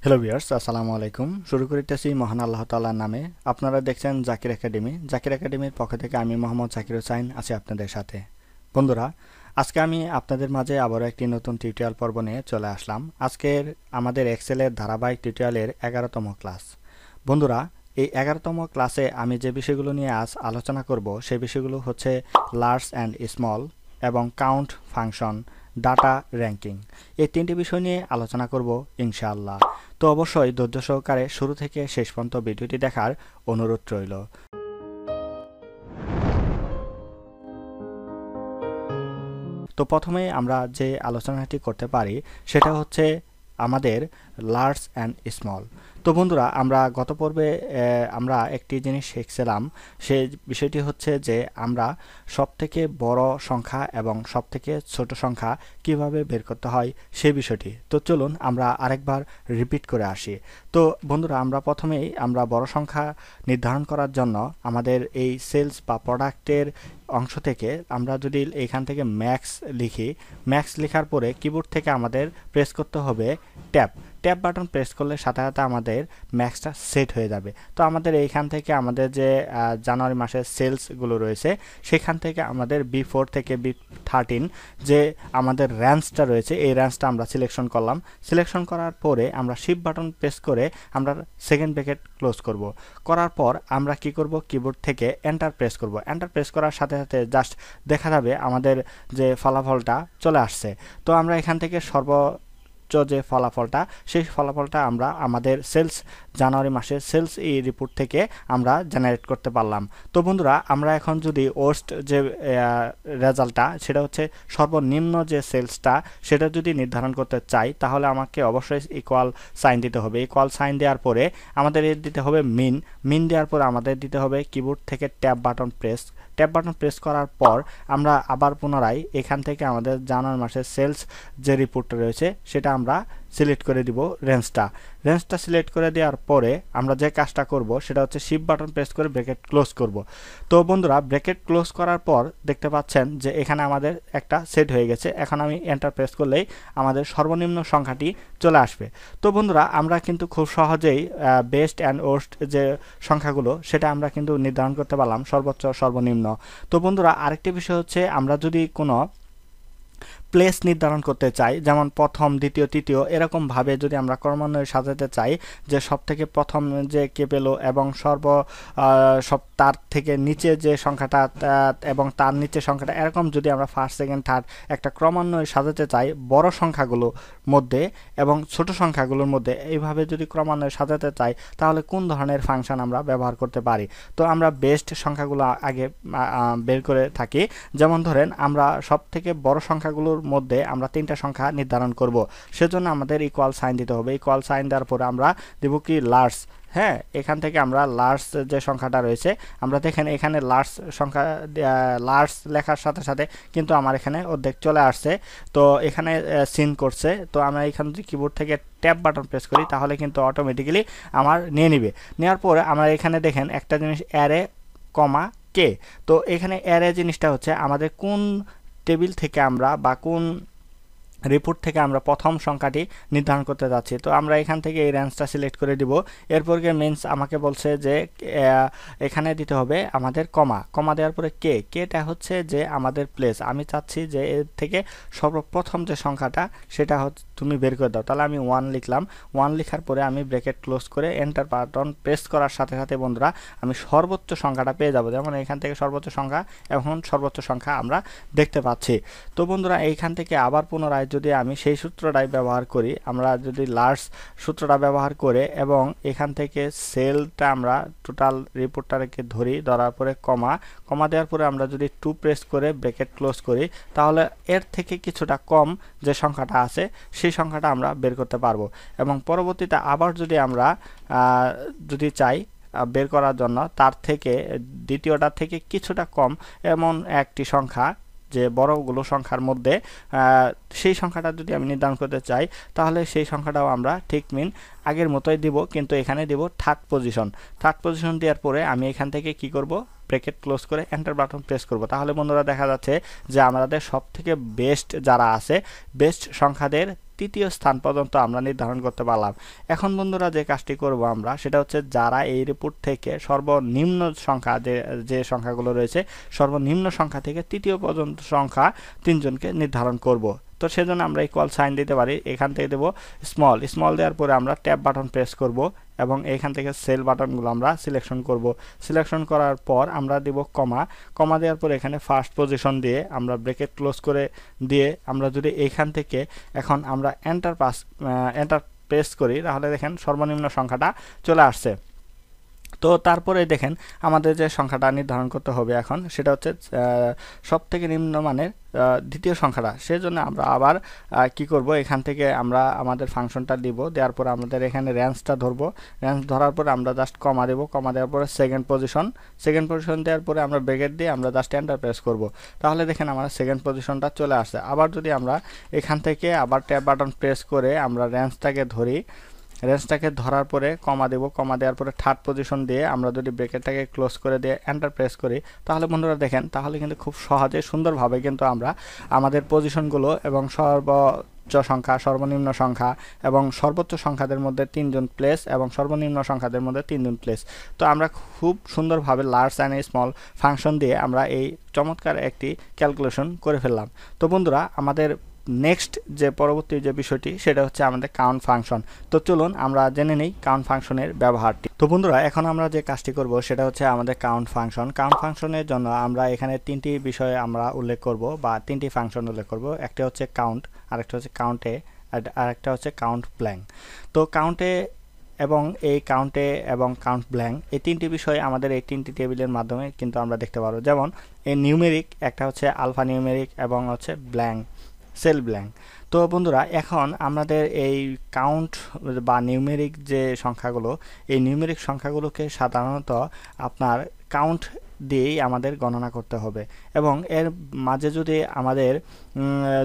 Hello viewers, আসসালামু আলাইকুম। শুরু করিতেছি মহান আল্লাহ তাআলার নামে। আপনারা দেখছেন জাকির একাডেমি। জাকির একাডেমির পক্ষ থেকে আমি মোহাম্মদ জাকির হোসাইন আছি আপনাদের সাথে। বন্ধুরা, আজকে আমি আপনাদের মাঝে আবারও একটি নতুন টিউটোরিয়াল পর্ব নিয়ে চলে আসলাম। আজকের আমাদের এক্সেলের ধারাবাহিক টিউটোরিয়ালের 11তম ক্লাস। বন্ধুরা, এই 11তম ক্লাসে আমি যে বিষয়গুলো নিয়ে আজ আলোচনা করব সেই বিষয়গুলো হচ্ছে লার্জ অ্যান্ড স্মল এবং কাউন্ট ফাংশন, ডাটা র্যাঙ্কিং। এই তিনটি বিষয় নিয়ে আলোচনা করব ইনশাআল্লাহ। তো অবশ্যই ধৈর্য সহকারে শুরু থেকে শেষ পর্যন্ত ভিডিওটি দেখার অনুরোধ রইল। তো প্রথমে আমরা যে আলোচনাটি করতে পারি সেটা হচ্ছে আমাদের লার্জ অ্যান্ড স্মল। তো বন্ধুরা, আমরা গত পর্বে আমরা একটি জিনিস শিখছিলাম। সেই বিষয়টি হচ্ছে যে আমরা সবথেকে বড় সংখ্যা এবং সবথেকে ছোট সংখ্যা কিভাবে বের করতে হয় সেই বিষয়টি। তো চলুন আমরা আরেকবার রিপিট করে আসি। তো বন্ধুরা, আমরা প্রথমেই আমরা বড় সংখ্যা নির্ধারণ করার জন্য আমাদের এই সেলস বা প্রোডাক্টের অংশ থেকে আমরা যদি এখান থেকে ম্যাক্স লিখি, ম্যাক্স লেখার পরে কিবোর্ড থেকে আমাদের প্রেস করতে হবে ট্যাব। ট্যাব বাটন প্রেস করলে সাথে সাথে আমাদের ম্যাক্সটা সেট হয়ে যাবে। তো আমাদের এইখান থেকে আমাদের যে জানুয়ারি মাসের সেলসগুলো রয়েছে সেখান থেকে আমাদের B4 থেকে B13 যে আমাদের রেঞ্জটা রয়েছে এই রেঞ্জটা আমরা সিলেকশন করলাম। সিলেকশন করার পরে আমরা শিফট বাটন প্রেস করে আমরা সেকেন্ড ব্র্যাকেট ক্লোজ করব। করার পর আমরা কি করব, কিবোর্ড থেকে এন্টার প্রেস করব। এন্টার প্রেস করার সাথে সাথে জাস্ট দেখা যাবে আমাদের যে ফলাফলটা চলে আসছে। তো আমরা এখান থেকে যে ফলাফলটা সেই ফলাফলটা আমরা আমাদের সেলস জানুয়ারি মাসের সেলস এই রিপোর্ট থেকে আমরা জেনারেট করতে পারলাম। তো বন্ধুরা, আমরা এখন যদি ওয়ার্স্ট যে রেজাল্টটা সেটা হচ্ছে সর্বনিম্ন যে সেলসটা সেটা যদি নির্ধারণ করতে চাই তাহলে আমাকে অবশ্যই ইকুয়াল সাইন দিতে হবে। ইকুয়াল সাইন দেওয়ার পরে আমাদের দিতে হবে মিন দেওয়ার পরে আমাদের দিতে হবে কিবোর্ড থেকে ট্যাব বাটন প্রেস করার পর আমরা আবার পুনরায় এখান থেকে আমাদের জানুয়ারি মাসের সেলস যে রিপোর্টটা রয়েছে সেটা আমরা সিলেক্ট করে দিব রেঞ্জটা সিলেক্ট করে দেওয়ার পরে আমরা যে কাজটা করব সেটা হচ্ছে শিফট বাটন প্রেস করে ব্র্যাকেট ক্লোজ করব। তো বন্ধুরা, ব্র্যাকেট ক্লোজ করার পর দেখতে পাচ্ছেন যে এখানে আমাদের একটা সেট হয়ে গেছে। এখন আমি এন্টার প্রেস করলেই আমাদের সর্বনিম্ন সংখ্যাটি চলে আসবে। তো বন্ধুরা, আমরা কিন্তু খুব সহজেই বেস্ট অ্যান্ড ওয়ার্স্ট যে সংখ্যাগুলো সেটা আমরা কিন্তু নির্ধারণ করতে পারলাম, সর্বোচ্চ সর্বনিম্ন। তো বন্ধুরা, আরেকটি বিষয় হচ্ছে আমরা যদি কোনো প্লেস নির্ধারণ করতে চাই, যেমন প্রথম, দ্বিতীয়, তৃতীয় এরকমভাবে যদি আমরা ক্রমান্বয়ে সাজাতে চাই যে সব থেকে প্রথম যে কে পেল এবং সব তার থেকে নিচে যে সংখ্যাটা এবং তার নিচে সংখ্যাটা, এরকম যদি আমরা ফার্স্ট সেকেন্ড থার্ড একটা ক্রমান্বয়ে সাজাতে চাই বড় সংখ্যাগুলোর মধ্যে এবং ছোট সংখ্যাগুলোর মধ্যে, এইভাবে যদি ক্রমান্বয়ে সাজাতে চাই তাহলে কোন ধরনের ফাংশন আমরা ব্যবহার করতে পারি। তো আমরা বেস্ট সংখ্যাগুলো আগে বের করে থাকি। যেমন ধরেন আমরা সব থেকে বড় সংখ্যাগুলোর মধ্যে আমরা তিনটা সংখ্যা নির্ধারণ করব, সেজন্য আমাদের ইকুয়াল সাইন দিতে হবে। ইকুয়াল সাইন দেওয়ার পরে আমরা দেব কি লার্জ। হ্যাঁ, এখান থেকে আমরা লার্জ যে সংখ্যাটা রয়েছে আমরা দেখেন এখানে লার্জ লেখার সাথে সাথে কিন্তু আমার এখানে অর্ধেক চলে আসছে। তো এখানে সিন করছে। তো আমরা এখানে যদি কিবোর্ড থেকে ট্যাব বাটন প্রেস করি তাহলে কিন্তু অটোমেটিক্যালি আমার নিয়ে নিবে। নেওয়ার পরে আমরা এখানে দেখেন একটা জিনিস অ্যারে কমা কে। তো এখানে অ্যারে জিনিসটা হচ্ছে আমাদের কোন টেবিল থেকে আমরা বা কোন রিপোর্ট থেকে আমরা প্রথম সংখ্যাটি নির্ধারণ করতে যাচ্ছি। তো আমরা এখান থেকে এই রেঞ্জটা সিলেক্ট করে দিব। এরপর মিনস আমাকে বলছে যে এখানে দিতে হবে আমাদের কমা দেওয়ার পরে কেটা হচ্ছে যে আমাদের প্লেস। আমি চাচ্ছি যে এর থেকে সর্বপ্রথম যে সংখ্যাটা সেটা হচ্ছে তুমি বের করে দাও। তাহলে আমি 1 লিখলাম। 1 লেখার পরে আমি ব্র্যাকেট ক্লোজ করে এন্টার বাটন প্রেস করার সাথে সাথে বন্ধুরা আমি সর্বোচ্চ সংখ্যাটা পেয়ে যাব। যেমন এখান থেকে সর্বোচ্চ সংখ্যা, এখন সর্বোচ্চ সংখ্যা আমরা দেখতে পাচ্ছি। তো বন্ধুরা, এইখান থেকে আবার পুনরায় যদি আমি সেই সূত্রটাই ব্যবহার করি, আমরা যদি লার্জ সূত্রটা ব্যবহার করে এবং এখান থেকে সেলটা আমরা টোটাল রিপোর্টটাকে ধরার পরে কমা দেওয়ার পরে আমরা যদি 2 প্রেস করে ব্র্যাকেট ক্লোজ করি তাহলে এর থেকে কিছুটা কম যে সংখ্যাটা আছে সেই সংখ্যাটা আমরা বের করতে পারবো। এবং পরবর্তীতে আবার যদি আমরা যদি চাই বের করার জন্য তার থেকে দ্বিতীয়টা থেকে কিছুটা কম এমন একটি সংখ্যা যে বড়গুলো সংখ্যার মধ্যে সেই সংখ্যাটা যদি আমি নির্ধারণ করতে চাই তাহলে সেই সংখ্যাটাও আমরা ঠিক আগের মতোই দিব, কিন্তু এখানে দিব থার্ড পজিশন দেওয়ার পরে আমি এখান থেকে কি করব, ব্র্যাকেট ক্লোজ করে এন্টার বাটন প্রেস করব। তাহলে বন্ধুরা দেখা যাচ্ছে যে আমাদের সবথেকে বেস্ট যারা আছে বেস্ট সংখ্যাদের তৃতীয় স্থান পর্যন্ত আমরা নির্ধারণ করতে পারলাম। এখন বন্ধুরা যে কাজটি করব আমরা সেটা হচ্ছে যারা এই রিপোর্ট থেকে সর্বনিম্ন সংখ্যা যে সংখ্যাগুলো রয়েছে সর্বনিম্ন সংখ্যা থেকে তৃতীয় পর্যন্ত সংখ্যা 3 জনকে নির্ধারণ করব। তো সেজন্য আমরা ইকুয়াল সাইন দিতে পারি, এখান থেকে দেব স্মল দেওয়ার পরে আমরা ট্যাব বাটন প্রেস করব এবং এখান থেকে সেল বাটনগুলো আমরা সিলেকশন করব। সিলেকশন করার পর আমরা দেব কমা দেওয়ার পর এখানে ফার্স্ট পজিশন দিয়ে আমরা ব্র্যাকেট ক্লোজ করে দিয়ে আমরা যদি এখান থেকে এখন আমরা এন্টার প্রেস করি তাহলে দেখেন সর্বনিম্ন সংখ্যাটা চলে আসছে। তো তারপরে দেখেন আমাদের যে সংখ্যাটা নির্ধারণ করতে হবে এখন সেটা হচ্ছে সবথেকে নিম্নমানের দ্বিতীয় সংখ্যাটা। সেজন্য আমরা আবার কি করব, এখান থেকে আমরা আমাদের ফাংশনটা দিব, দেওয়ার পর আমাদের এখানে রেঞ্জটা ধরবো, রেঞ্জ ধরার পর আমরা জাস্ট কমা দেব, কমা দেওয়ার পরে সেকেন্ড পজিশন দেওয়ার পরে আমরা ব্র্যাকেট দিয়ে আমরা জাস্ট এন্টার প্রেস করব। তাহলে দেখেন আমার সেকেন্ড পজিশনটা চলে আসছে। আবার যদি আমরা এখান থেকে আবার ট্যাব বাটন প্রেস করে আমরা রেঞ্জটাকে ধরার পরে কমা দেব, কমা দেওয়ার পরে থার্ড পজিশন দিয়ে আমরা যদি ব্র্যাকেটটাকে ক্লোজ করে দিয়ে এন্টার প্রেস করি তাহলে বন্ধুরা দেখেন তাহলে কিন্তু খুব সহজে সুন্দরভাবে কিন্তু আমরা আমাদের পজিশনগুলো এবং সর্বোচ্চ সংখ্যা, সর্বনিম্ন সংখ্যা এবং সর্বোচ্চ সংখ্যাদের মধ্যে 3 জন প্লেস এবং সর্বনিম্ন সংখ্যাদের মধ্যে 3 জন প্লেস। তো আমরা খুব সুন্দরভাবে লার্জ অ্যান্ড স্মল ফাংশন দিয়ে আমরা এই চমৎকার একটি ক্যালকুলেশন করে ফেললাম। তো বন্ধুরা আমাদের নেক্সট যে পরবর্তী যে বিষয়টি সেটা হচ্ছে আমাদের কাউন্ট ফাংশন। তো চলুন আমরা জেনে নেই কাউন্ট ফাংশনের ব্যবহারটি। তো বন্ধুরা এখন আমরা যে কাজটি করব সেটা হচ্ছে আমাদের কাউন্ট ফাংশনের জন্য আমরা এখানে 3টি বিষয় আমরা উল্লেখ করব বা 3টি ফাংশন উল্লেখ করব। একটা হচ্ছে কাউন্ট, আরেকটা হচ্ছে কাউন্টে, আর একটা হচ্ছে কাউন্ট ব্ল্যাঙ্ক। তো কাউন্টে এবং কাউন্ট ব্ল্যাঙ্ক এই 3টি বিষয় আমাদের এই 3টি টেবিলের মাধ্যমে কিন্তু আমরা দেখতে পারবো। যেমন এই নিউমেরিক, একটা হচ্ছে আলফা নিউমেরিক এবং হচ্ছে সেল ব্ল্যাঙ্ক। তো বন্ধুরা এখন আমাদের এই কাউন্ট বা নিউমেরিক যে সংখ্যাগুলো, এই নিউমেরিক সংখ্যাগুলোকে সাধারণত আপনার কাউন্ট দিয়েই আমাদের গণনা করতে হবে এবং এর মাঝে যদি আমাদের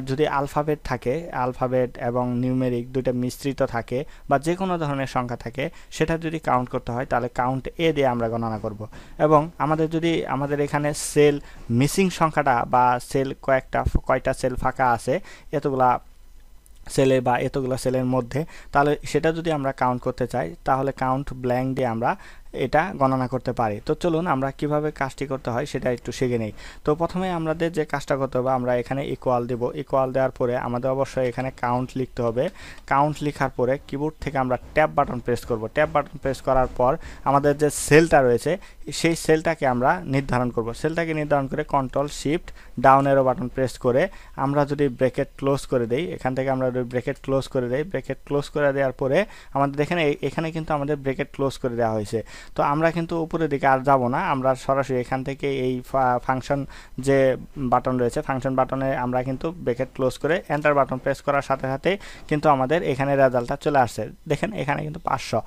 যদি আলফাবেট থাকে, আলফাবেট এবং নিউমেরিক দুইটা মিশ্রিত থাকে বা যে কোনো ধরনের সংখ্যা থাকে সেটা যদি কাউন্ট করতে হয় তাহলে কাউন্ট এ দিয়ে আমরা গণনা করব। এবং আমাদের এখানে সেল মিসিং সংখ্যাটা বা কয়টা সেল ফাঁকা আছে এতগুলা সেলের মধ্যে, তাহলে সেটা যদি আমরা কাউন্ট করতে চাই তাহলে কাউন্ট ব্ল্যাঙ্ক দিয়ে আমরা এটা গণনা করতে পারি। তো চলুন আমরা কিভাবে কাজটি করতে হয় সেটা একটু শিখে নেই। তো প্রথমে আমাদের যে কাজটা করতে হবে আমরা এখানে ইকুয়াল দেব, ইকুয়াল দেওয়ার পরে আমাদের অবশ্যই এখানে কাউন্ট লিখতে হবে। কাউন্ট লেখার পরে কিবোর্ড থেকে আমরা ট্যাব বাটন প্রেস করব। ট্যাব বাটন প্রেস করার পর আমাদের যে সেলটা রয়েছে সেই সেলটাকে আমরা নির্ধারণ করব। সেলটাকে নির্ধারণ করে control shift down arrow button press করে আমরা যদি ব্র্যাকেট ক্লোজ করে দেই, এখান থেকে আমরা ব্র্যাকেট ক্লোজ করে দেই, ব্র্যাকেট ক্লোজ করে দেওয়ার পরে আমাদের দেখেন এখানে কিন্তু আমাদের ব্র্যাকেট ক্লোজ করে দেওয়া হয়েছে। তো আমরা কিন্তু উপরের দিকে আর যাব না, আমরা সরাসরি এখান থেকে এই ফাংশন যে বাটন রয়েছে ফাংশন বাটনে আমরা কিন্তু ব্র্যাকেট ক্লোজ করে এন্টার বাটন প্রেস করার সাথে সাথে কিন্তু আমাদের এখানে রেজাল্টটা চলে আসছে। দেখেন এখানে কিন্তু 500,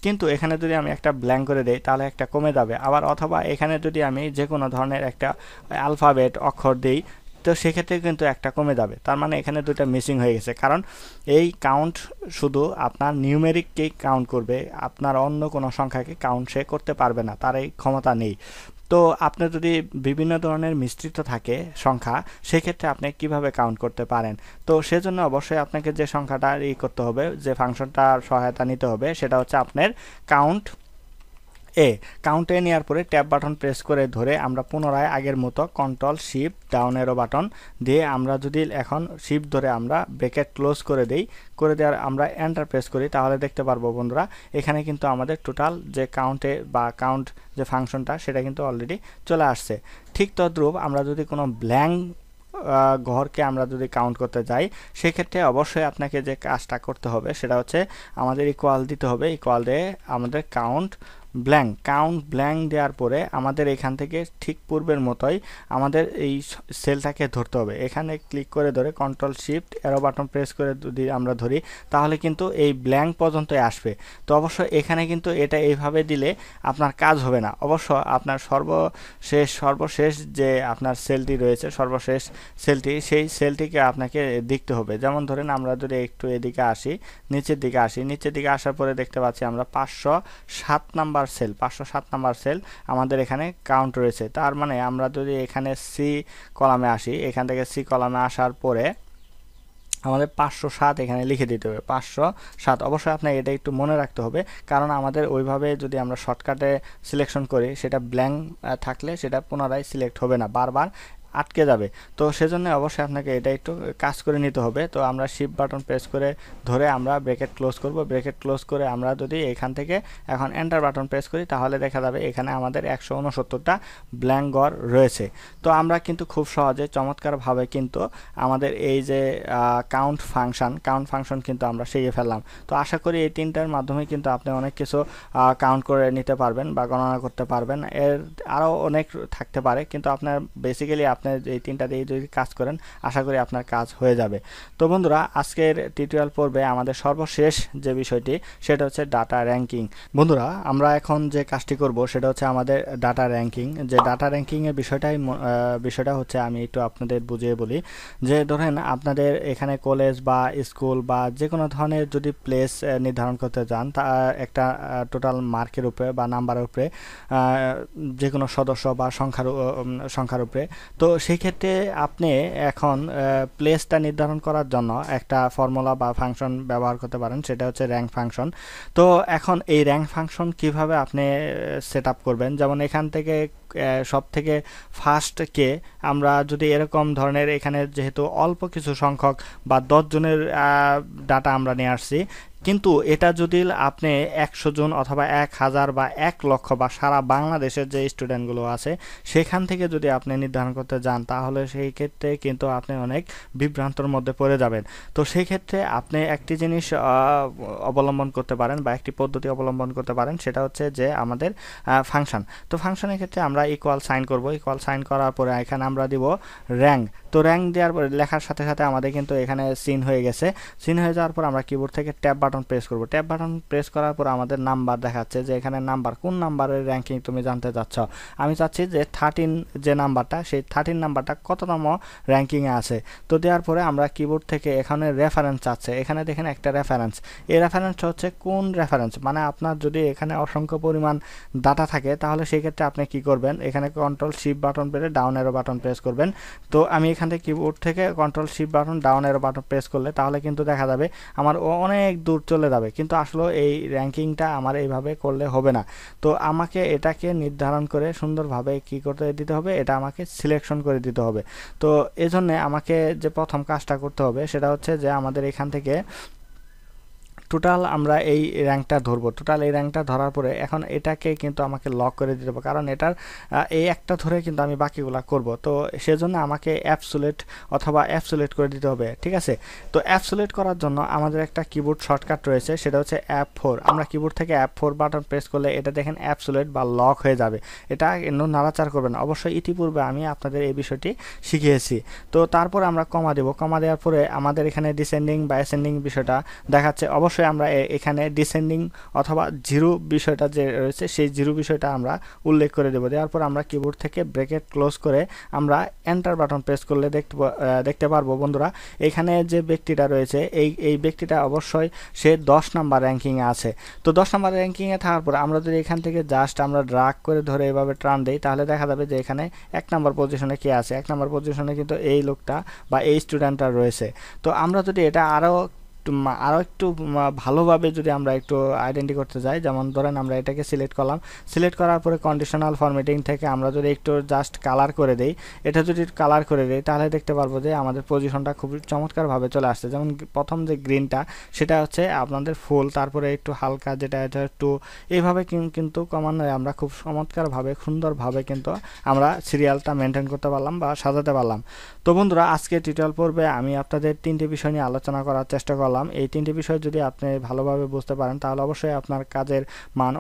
কিন্তু এখানে যদি আমি একটা ব্ল্যাঙ্ক করে দেই তাহলে একটা কমে যাবে। আবার অথবা এখানে যদি আমি যে কোনো ধরনের একটা অ্যালফাবেট অক্ষর দিই তো সেক্ষেত্রে কিন্তু একটা কমে যাবে, তার মানে এখানে দুটো মিসিং হয়ে গেছে। কারণ এই কাউন্ট শুধু আপনার নিউমেরিককেই কাউন্ট করবে, আপনার অন্য কোনো সংখ্যাকে কাউন্ট সে করতে পারবে না, তার এই ক্ষমতা নেই। তো আপনার যদি বিভিন্ন ধরনের মিশ্রিত থাকে সংখ্যা সেক্ষেত্রে আপনি কিভাবে কাউন্ট করতে পারেন। তো সেজন্য অবশ্যই আপনাকে যে সংখ্যাটা করতে হবে, যে ফাংশনটার সহায়তা নিতে হবে সেটা হচ্ছে আপনার কাউন্টে নেওয়ার পরে ট্যাব বাটন প্রেস করে ধরে আমরা পুনরায় আগের মতো control shift down arrow button দিয়ে আমরা যদি এখন শিফট ধরে আমরা ব্র্যাকেট ক্লোজ করে দেওয়ার আমরা এন্টার প্রেস করি তাহলে দেখতে পারবো বন্ধুরা এখানে কিন্তু আমাদের টোটাল যে কাউন্ট যে ফাংশনটা সেটা কিন্তু অলরেডি চলে আসছে। ঠিক তদ্রূপ আমরা যদি কোনো ব্ল্যাঙ্ক ঘরকে আমরা যদি কাউন্ট করতে যাই সেক্ষেত্রে অবশ্যই আপনাকে যে কাজটা করতে হবে সেটা হচ্ছে আমাদের ইকুয়াল দিতে হবে। ইকুয়াল দিয়ে আমাদের কাউন্ট ব্ল্যাঙ্ক দেওয়ার পরে আমাদের এখান থেকে ঠিক পূর্বের মতোই আমাদের এই সেলটাকে ধরতে হবে। এখানে ক্লিক করে ধরে control shift arrow button press করে যদি আমরা ধরি তাহলে কিন্তু এই ব্ল্যাঙ্ক পর্যন্তই আসবে। তো অবশ্যই এখানে কিন্তু এটা এইভাবে দিলে আপনার কাজ হবে না, অবশ্য আপনার সর্বশেষ যে আপনার সেলটি রয়েছে সর্বশেষ সেলটি সেই সেলটিকে আপনাকে দেখতে হবে। যেমন ধরেন আমরা যদি একটু এদিকে আসি, নিচের দিকে আসার পরে দেখতে পাচ্ছি আমরা 507 নাম্বার সেল আমাদের এখানে কাউন্ট রয়েছে। তার মানে আমরা যদি এখানে সি কলামে আসি, এখান থেকে সি কলামে আসার পরে আমাদের 507 এখানে লিখে দিতে হবে, 507। অবশ্যই আপনাকে এটা একটু মনে রাখতে হবে, কারণ আমাদের ওইভাবে যদি আমরা শর্টকাটে সিলেকশন করি সেটা ব্ল্যাঙ্ক থাকলে সেটা পুনরায় সিলেক্ট হবে না, বারবার আটকে যাবে। তো সেজন্য অবশ্যই আপনাকে এটা একটু কাজ করে নিতে হবে। তো আমরা শিফট বাটন প্রেস করে ধরে আমরা ব্র্যাকেট ক্লোজ করব। ব্র্যাকেট ক্লোজ করে আমরা যদি এখান থেকে এখন এন্টার বাটন প্রেস করি তাহলে দেখা যাবে এখানে আমাদের 169টা ব্ল্যাঙ্ক ঘর রয়েছে। তো আমরা কিন্তু খুব সহজে চমৎকারভাবে কিন্তু আমাদের এই যে কাউন্ট ফাংশন কিন্তু আমরা শিখে ফেললাম। তো আশা করি এই তিনটার মাধ্যমে কিন্তু আপনি অনেক কিছু কাউন্ট করে নিতে পারবেন বা গণনা করতে পারবেন। এর আরও অনেক থাকতে পারে, কিন্তু আপনার বেসিক্যালি আপনি এই তিনটা দিয়ে যদি কাজ করেন আশা করি আপনার কাজ হয়ে যাবে। তো বন্ধুরা, আজকের টিউটোরিয়াল পর্বে আমাদের সর্বশেষ যে বিষয়টি সেটা হচ্ছে ডাটা র্যাঙ্কিং। বন্ধুরা, আমরা এখন যে কাজটি করব সেটা হচ্ছে আমাদের ডাটা র্যাঙ্কিং। যে ডাটা র্যাঙ্কিংয়ের বিষয়টা হচ্ছে আমি একটু আপনাদের বুঝিয়ে বলি। যে ধরেন আপনাদের এখানে কলেজ বা স্কুল বা যে কোনো ধরনের যদি প্লেস নির্ধারণ করতে চান, তা একটা টোটাল মার্কের উপরে বা নাম্বারের উপরে যে কোনো সদস্য বা সংখ্যার উপরে। তো সেই ক্ষেত্রে আপনি এখন প্লেসটা নির্ধারণ করার জন্য একটা ফর্মুলা বা ফাংশন ব্যবহার করতে পারেন, সেটা হচ্ছে র্যাঙ্ক ফাংশন। তো এখন এই র্যাঙ্ক ফাংশন কিভাবে আপনি সেট আপ করবেন, যেমন এখান থেকে সব থেকে ফার্স্ট কে আমরা যদি এরকম ধরনের, এখানে যেহেতু অল্প কিছু সংখ্যক বা 10 জনের ডাটা আমরা নিয়ে আসছি, কিন্তু এটা যদি আপনি 100 জন অথবা 1000 বা 1 লক্ষ বা সারা বাংলাদেশের যে স্টুডেন্টগুলো আছে সেখান থেকে যদি আপনি নির্ধারণ করতে যান তাহলে সেই ক্ষেত্রে কিন্তু আপনি অনেক বিভ্রান্তর মধ্যে পড়ে যাবেন। তো সেই ক্ষেত্রে আপনি একটি জিনিস অবলম্বন করতে পারেন বা একটি পদ্ধতি অবলম্বন করতে পারেন, সেটা হচ্ছে যে আমাদের ফাংশন। তো ফাংশনের ক্ষেত্রে আমরা ইকুয়াল সাইন করব। ইকুয়াল সাইন করার পরে এখানে আমরা দিব র্যাঙ্ক। তো র্যাঙ্ক দেওয়ার লেখার সাথে সাথে আমাদের কিন্তু এখানে সিন হয়ে গেছে। সিন হয়ে যাওয়ার পর আমরা কিবোর্ড থেকে ট্যাব বাটন প্রেস করব। ট্যাব বাটন প্রেস করার পর আমাদের নাম্বার দেখাচ্ছে যে এখানে নাম্বার, কোন নাম্বারের র্যাঙ্কিং তুমি জানতে চাচ্ছ। আমি চাচ্ছি যে 13 যে নাম্বারটা, সেই 13 নাম্বারটা কততম র্যাঙ্কিংয়ে আছে। তো দেওয়ার পরে আমরা কিবোর্ড থেকে এখানে রেফারেন্স চাচ্ছে। এখানে দেখেন একটা রেফারেন্স। এই রেফারেন্সটা হচ্ছে কোন রেফারেন্স, মানে আপনার যদি এখানে অসংখ্য পরিমাণ ডাটা থাকে তাহলে সেই ক্ষেত্রে আপনি কি করবেন, এখানে কন্ট্রোল শিফট বাটন পেরে ডাউন এরো বাটন প্রেস করবেন। তো আমি এখান থেকে কিবোর্ড থেকে কন্ট্রোল শিফট বাটন ডাউন এরো বাটন প্রেস করলে তাহলে কিন্তু দেখা যাবে আমার অনেক দূর চলে যাবে, কিন্তু আসলে এই র্যাঙ্কিংটা আমার এইভাবে করলে হবে না। তো আমাকে এটাকে নির্ধারণ করে সুন্দরভাবে কি করতে দিতে হবে, এটা আমাকে সিলেকশন করে দিতে হবে। তো এজন্য আমাকে যে প্রথম কাজটা করতে হবে সেটা হচ্ছে যে আমাদের এখান থেকে টোটাল আমরা এই র্যাঙ্কটা ধরবো। টোটাল এই র্যাঙ্কটা ধরার পরে এখন এটাকে কিন্তু আমাকে লক করে দিতে হবে, কারণ এটার এই একটা ধরে কিন্তু আমি বাকিগুলা করব। তো সেজন্য আমাকে অ্যাবসোলিউট অথবা অ্যাবসোলিউট করে দিতে হবে, ঠিক আছে। তো অ্যাবসোলিউট করার জন্য আমাদের একটা কিবোর্ড শর্টকাট রয়েছে, সেটা হচ্ছে F4। আমরা কিবোর্ড থেকে F4 বাটন প্রেস করলে এটা দেখেন অ্যাবসোলিউট বা লক হয়ে যাবে। এটা কিন্তু নাড়াচাড়া করবেন। অবশ্যই ইতিপূর্বে আমি আপনাদের এই বিষয়টি শিখিয়েছি। তো তারপর আমরা কমা দেব। কমা দেওয়ার পরে আমাদের এখানে ডিসেন্ডিং বা অ্যাসেন্ডিং বিষয়টা দেখাচ্ছে। অবশ্যই আমরা এখানে ডিসেন্ডিং অথবা জিরো বিষয়টা যে রয়েছে সেই জিরো বিষয়টা আমরা উল্লেখ করে দেব। দেওয়ার পর আমরা কিবোর্ড থেকে ব্র্যাকেট ক্লোজ করে আমরা এন্টার বাটন প্রেস করলে দেখতে পারবো বন্ধুরা, এখানে যে ব্যক্তিটা রয়েছে এই ব্যক্তিটা অবশ্যই সে 10 নাম্বার র্যাঙ্কিংয়ে আছে। তো 10 নাম্বার র্যাঙ্কিংয়ে থাকার পর আমরা যদি এখান থেকে জাস্ট আমরা ড্রাগ করে ধরে এভাবে টান দেই তাহলে দেখা যাবে যে এখানে 1 নাম্বার পজিশনে কে আছে। 1 নাম্বার পজিশনে কিন্তু এই লোকটা বা এই স্টুডেন্টটা রয়েছে। তো আমরা যদি এটা আরও একটু ভালোভাবে যদি আমরা একটু আইডেন্টি করতে যাই, যেমন ধরেন আমরা এটাকে সিলেক্ট করলাম। সিলেক্ট করার পরে কন্ডিশনাল ফরম্যাটিং থেকে আমরা যদি একটু জাস্ট কালার করে দেই, এটা যদি কালার করে দেই তাহলে দেখতে পারবো যে আমাদের পজিশনটা খুব চমৎকারভাবে চলে আসছে। যেমন প্রথম যে গ্রিনটা সেটা হচ্ছে আপনাদের ফুল, তারপরে একটু হালকা যেটা একটু এইভাবে কিন্তু ক্রমান্বয়ে আমরা খুব চমৎকারভাবে সুন্দরভাবে কিন্তু আমরা সিরিয়ালটা মেনটেন করতে পারলাম বা সাজাতে পারলাম। তো বন্ধুরা, আজকে টিউটোরিয়াল পর্বে আমি আপনাদের 3টি বিষয় নিয়ে আলোচনা করার চেষ্টা করলাম। এই 3টি বিষয় যদি আপনি ভালোভাবে বুঝতে পারেন তাহলে অবশ্যই আপনার কাজের মান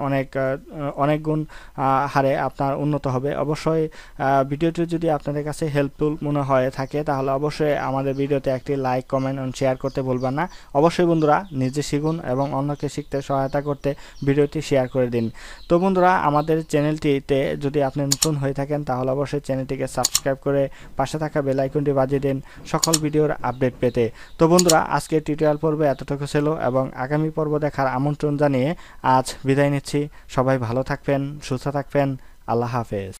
অনেক গুণ হারে আপনার উন্নত হবে। অবশ্যই ভিডিওটি যদি আপনাদের কাছে হেল্পফুল মনে হয়ে থাকে তাহলে অবশ্যই আমাদের ভিডিওতে একটি লাইক, কমেন্ট এবং শেয়ার করতে ভুলবেন না। অবশ্যই বন্ধুরা, নিজে শিখুন এবং অন্যকে শিখতে সহায়তা করতে ভিডিওটি শেয়ার করে দিন। তো বন্ধুরা, আমাদের চ্যানেলটিতে যদি আপনি নতুন হয়ে থাকেন তাহলে অবশ্যই চ্যানেলটিকে সাবস্ক্রাইব করে পাশে থাকা বেল আইকনটি বাজিয়ে দিন সকল ভিডিওর আপডেট পেতে। তো বন্ধুরা, আজকে টিউটোরিয়াল পর্বে এতটুকু ছিল এবং আগামী পর্ব দেখার আমন্ত্রণ জানিয়ে আজ বিদায় নিচ্ছি। সবাই ভালো থাকবেন, সুস্থ থাকবেন। আল্লাহ হাফেজ।